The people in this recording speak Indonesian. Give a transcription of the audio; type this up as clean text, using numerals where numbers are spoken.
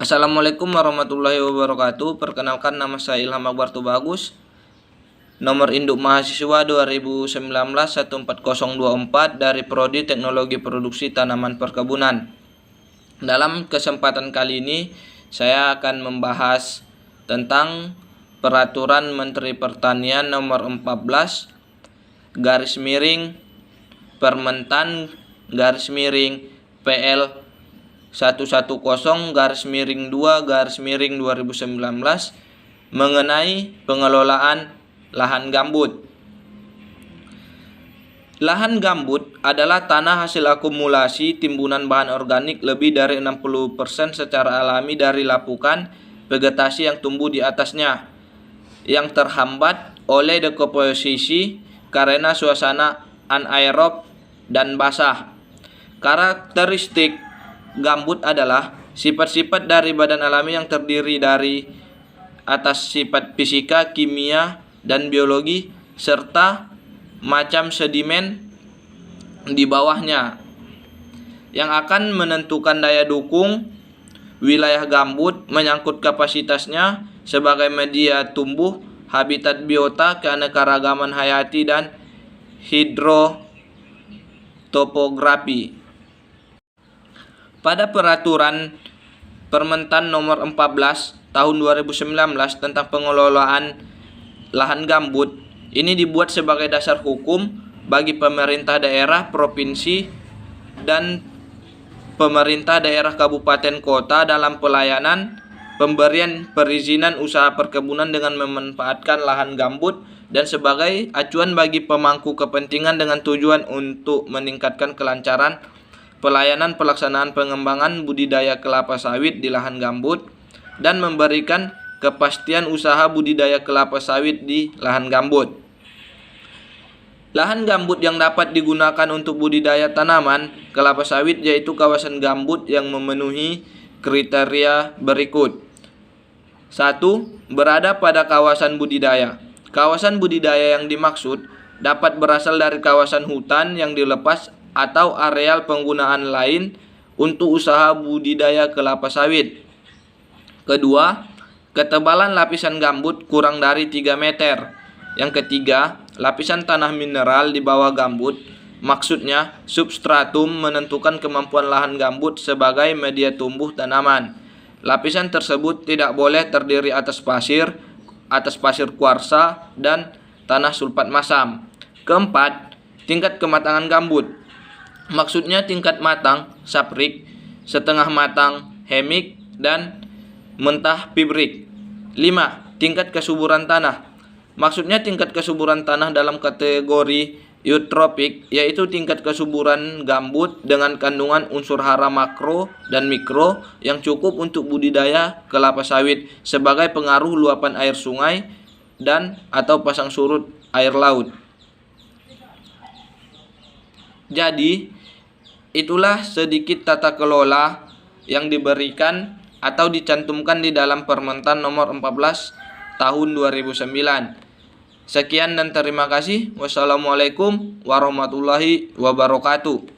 Assalamualaikum warahmatullahi wabarakatuh. Perkenalkan, nama saya Ilham Akbar Tubagus. Nomor induk mahasiswa 2019-14024 dari Prodi Teknologi Produksi Tanaman Perkebunan. Dalam kesempatan kali ini saya akan membahas tentang Peraturan Menteri Pertanian Nomor 14 garis miring Permentan garis miring PL 110 garis miring 2 garis miring 2019 mengenai pengelolaan lahan gambut. Lahan gambut adalah tanah hasil akumulasi timbunan bahan organik lebih dari 60% secara alami dari lapukan vegetasi yang tumbuh di atasnya, yang terhambat oleh dekomposisi karena suasana anaerob dan basah. Karakteristik gambut adalah sifat-sifat dari badan alami yang terdiri dari atas sifat fisika, kimia, dan biologi, serta macam sedimen di bawahnya yang akan menentukan daya dukung wilayah gambut, menyangkut kapasitasnya sebagai media tumbuh, habitat biota, keanekaragaman hayati, dan hidrotopografi. Pada Peraturan Permentan Nomor 14 Tahun 2019 tentang pengelolaan lahan gambut, ini dibuat sebagai dasar hukum bagi pemerintah daerah, provinsi, dan pemerintah daerah kabupaten kota dalam pelayanan pemberian perizinan usaha perkebunan dengan memanfaatkan lahan gambut, dan sebagai acuan bagi pemangku kepentingan dengan tujuan untuk meningkatkan kelancaran pelayanan pelaksanaan pengembangan budidaya kelapa sawit di lahan gambut dan memberikan kepastian usaha budidaya kelapa sawit di lahan gambut. Lahan gambut yang dapat digunakan untuk budidaya tanaman kelapa sawit yaitu kawasan gambut yang memenuhi kriteria berikut. 1. Berada pada kawasan budidaya. Kawasan budidaya yang dimaksud dapat berasal dari kawasan hutan yang dilepas atau areal penggunaan lain untuk usaha budidaya kelapa sawit. Kedua, ketebalan lapisan gambut kurang dari 3 meter. Yang ketiga, lapisan tanah mineral di bawah gambut. Maksudnya, substratum menentukan kemampuan lahan gambut sebagai media tumbuh tanaman. Lapisan tersebut tidak boleh terdiri atas pasir kuarsa, dan tanah sulfat masam. Keempat, tingkat kematangan gambut. Maksudnya tingkat matang, saprik, setengah matang, hemik, dan mentah, pibrik. 5. Tingkat kesuburan tanah. Maksudnya tingkat kesuburan tanah dalam kategori eutropik, yaitu tingkat kesuburan gambut dengan kandungan unsur hara makro dan mikro yang cukup untuk budidaya kelapa sawit sebagai pengaruh luapan air sungai dan atau pasang surut air laut. Jadi, itulah sedikit tata kelola yang diberikan atau dicantumkan di dalam Permentan Nomor 14 Tahun 2009. Sekian dan terima kasih. Wassalamualaikum warahmatullahi wabarakatuh.